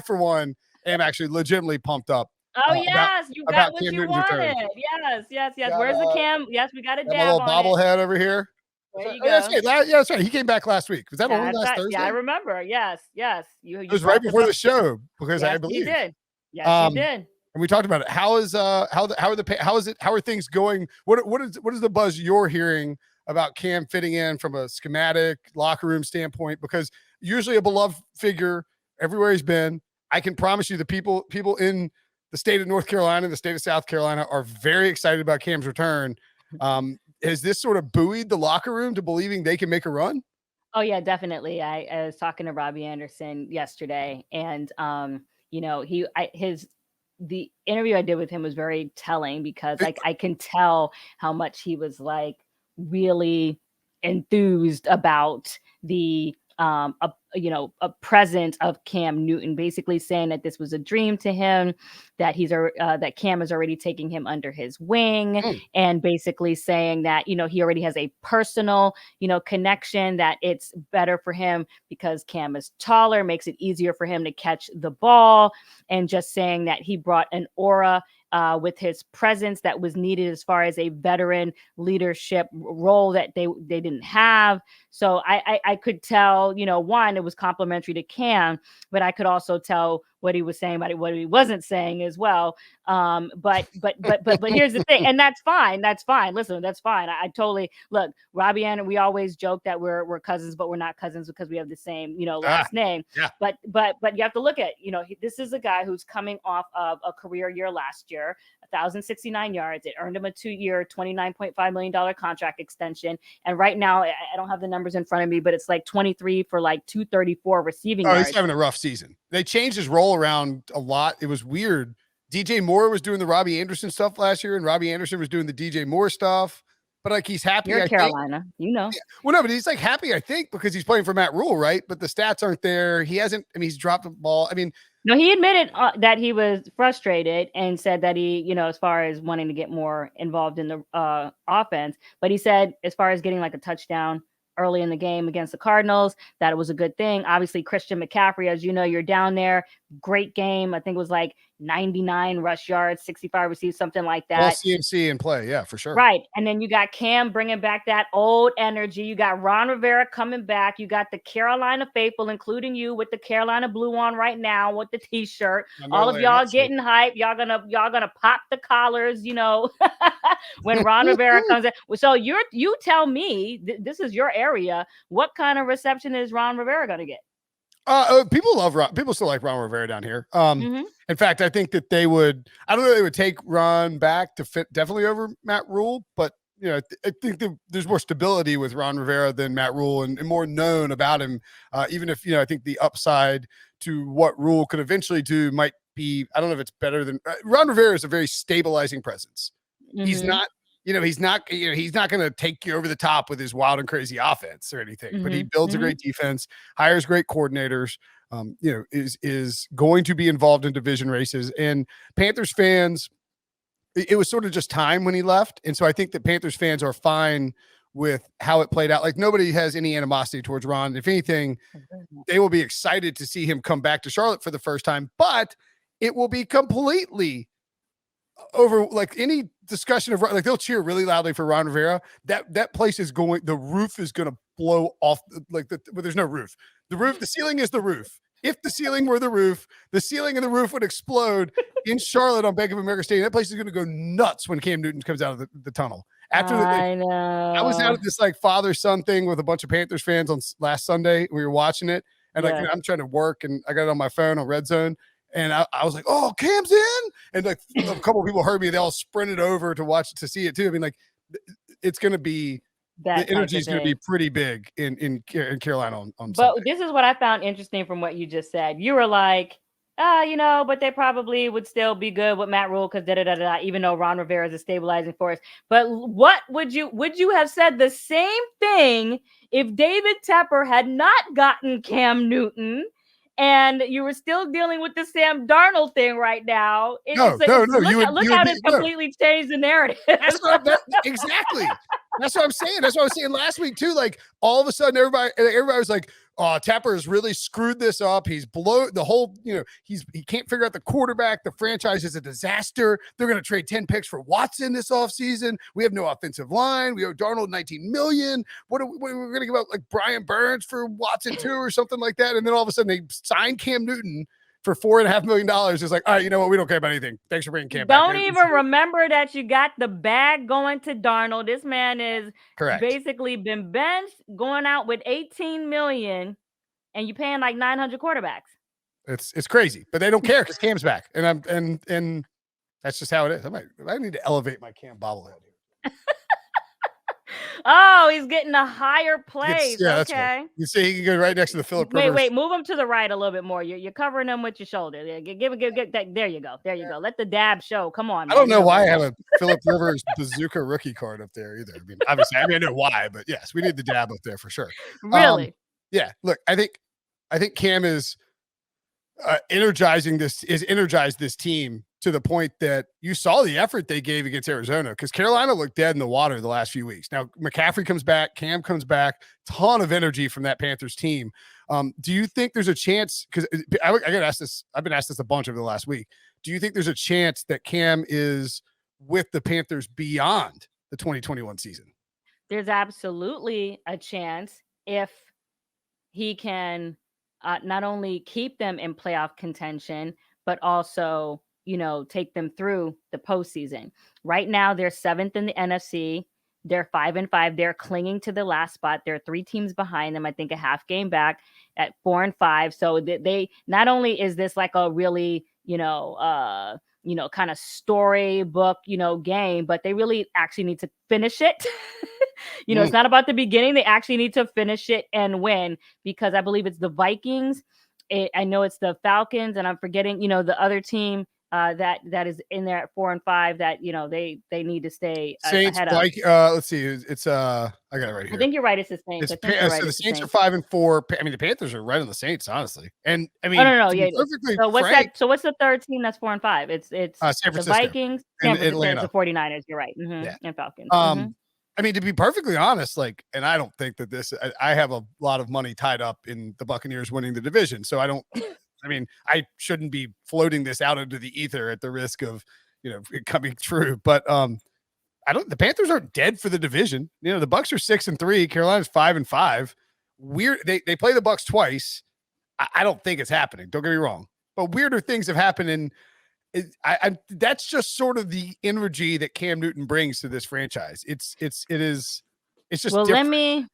for one, am actually legitimately pumped up. Oh, yes, you got what you wanted. Yes. Where's the Cam? Yes, we got a my dab little on bobblehead over here. There you That's go. right. Yeah, that's right. He came back last week. Was that only last Thursday? Yeah, I remember. Yes. You It was right before the show because I Yes, believe you did. Yes, you did. And we talked about it. How is how are things going? What is the buzz you're hearing about Cam fitting in from a schematic locker room standpoint? Because usually a beloved figure everywhere he's been. I can promise you the people in the state of North Carolina, the state of South Carolina are very excited about Cam's return. Has this sort of buoyed the locker room to believing they can make a run? Oh yeah, definitely. I was talking to Robbie Anderson yesterday, and the interview I did with him was very telling because I can tell how much he was like really enthused about the a presence of Cam Newton, basically saying that this was a dream to him, that that Cam is already taking him under his wing, and basically saying that he already has a personal connection, that it's better for him because Cam is taller, makes it easier for him to catch the ball, and just saying that he brought an aura with his presence that was needed as far as a veteran leadership role that they didn't have. So I could tell, one, it was complimentary to Cam, but I could also tell what he was saying about it, what he wasn't saying as well. But here's the thing, and that's fine. Listen, that's fine. I totally look, Robbie and we always joke that we're cousins, but we're not cousins because we have the same, last name. Yeah. But you have to look at, this is a guy who's coming off of a career year last year, 1,069 yards. It earned him a 2-year, $29.5 million contract extension. And right now, I don't have the numbers in front of me, but it's like 23 for like 234 receiving yards. He's having a rough season. They changed his role around a lot. It was weird. DJ Moore was doing the Robbie Anderson stuff last year, and Robbie Anderson was doing the DJ Moore stuff. But like he's happy. You're Carolina, Yeah. Well, no, but he's like happy, I think, because he's playing for Matt Rhule, right? But the stats aren't there. He hasn't. I mean, he's dropped the ball. I mean, no, he admitted that he was frustrated and said that he, as far as wanting to get more involved in the offense, but he said as far as getting like a touchdown early in the game against the Cardinals, that it was a good thing. Obviously, Christian McCaffrey, as you know, you're down there. Great game. I think it was like 99 rush yards, 65 received, something like that. All CMC in play. Yeah, for sure. Right. And then you got Cam bringing back that old energy. You got Ron Rivera coming back. You got the Carolina faithful, including you, with the Carolina blue on right now with the t-shirt. All of y'all getting hype. Y'all gonna pop the collars, when Ron Rivera comes in. So you tell me, this is your area. What kind of reception is Ron Rivera gonna get? People still like Ron Rivera down here. In fact, I think that they would take Ron back to fit definitely over Matt Rhule, but I think there's more stability with Ron Rivera than Matt Rhule and more known about him. Even if, I think the upside to what Rhule could eventually do might be, I don't know if it's better than Ron Rivera is a very stabilizing presence. He's not, he's not going to take you over the top with his wild and crazy offense or anything, but he builds a great defense, hires great coordinators, is going to be involved in division races. And Panthers fans, it was sort of just time when he left. And so I think that Panthers fans are fine with how it played out. Like nobody has any animosity towards Ron. If anything, they will be excited to see him come back to Charlotte for the first time, but it will be completely over like any discussion of like they'll cheer really loudly for Ron Rivera. That place is going, the roof is going to blow off there's no roof. The ceiling is the roof. If the ceiling were the roof, the ceiling and the roof would explode in Charlotte on Bank of America Stadium. That place is going to go nuts when Cam Newton comes out of the tunnel. I know. I was out at this like father-son thing with a bunch of Panthers fans on last Sunday. We were watching it, and I'm trying to work, and I got it on my phone on Red Zone. And I was like, "Oh, Cam's in!" And like a couple of people heard me. They all sprinted over to see it too. I mean, like it's going to be the energy is going to be pretty big in Carolina on But Sunday. This is what I found interesting from what you just said. You were like, but they probably would still be good with Matt Rhule because even though Ron Rivera is a stabilizing force. But what would you have said the same thing if David Tepper had not gotten Cam Newton? And you were still dealing with the Sam Darnold thing right now. Look how it's completely changed the narrative. Exactly. That's what I'm saying. That's what I was saying last week too. Like all of a sudden, everybody was like, Tapper has really screwed this up. He's below the whole, he can't figure out the quarterback. The franchise is a disaster. They're going to trade 10 picks for Watson this offseason. We have no offensive line. We owe Darnold 19 million. We're going to give out like Brian Burns for Watson too, or something like that. And then all of a sudden they sign Cam Newton for $4.5 million. It's like, all right, you know what? We don't care about anything. Thanks for bringing Cam back. Don't even remember that you got the bag going to Darnold. This man is basically been benched, going out with 18 million, and you paying like 900 quarterbacks. It's crazy, but they don't care because Cam's back, and that's just how it is. I need to elevate my Cam bobblehead here. Oh, he's getting a higher place. That's right. You see, he can go right next to the Phillip Rivers. Wait, move him to the right a little bit more. You're covering him with your shoulder. Give that. There you go. Go. Let the dab show. Come on, man. I don't know why I have a Phillip Rivers bazooka rookie card up there either. I mean, obviously, I know why, but yes, we need the dab up there for sure. Really? Yeah. Look, I think Cam is energized this team to the point that you saw the effort they gave against Arizona, because Carolina looked dead in the water the last few weeks. Now McCaffrey comes back, Cam comes back, ton of energy from that Panthers team. Do you think there's a chance, because I got asked this, I've been asked this a bunch over the last week. Do you think there's a chance that Cam is with the Panthers beyond the 2021 season? There's absolutely a chance if he can not only keep them in playoff contention, but also, take them through the postseason. Right now, they're 7th in the NFC. They're 5-5. They're clinging to the last spot. There are 3 teams behind them. I think a half game back at 4-5. So they not only is this like a really, kind of storybook, game, but they really actually need to finish it. It's not about the beginning. They actually need to finish it and win, because I believe it's the Vikings. I know it's the Falcons, and I'm forgetting, the other team that is in there at 4-5 that, they need to stay Saints, ahead of. Let's see. It's I got it right here. I think you're right. It's the Saints. So the Saints are 5-4. I mean, the Panthers are right on the Saints, honestly. And I mean, no. Yeah. So what's that? So what's the third team that's 4-5? It's San Francisco, the Vikings, and Atlanta, the 49ers. You're right. And Falcons. I mean, to be perfectly honest, and I don't think that I have a lot of money tied up in the Buccaneers winning the division. So I shouldn't be floating this out into the ether at the risk of, it coming true. But the Panthers aren't dead for the division. The Bucs are 6-3. Carolina's 5-5. They play the Bucs twice. I don't think it's happening. Don't get me wrong. But weirder things have happened, and that's just sort of the energy that Cam Newton brings to this franchise. It's just well. Different.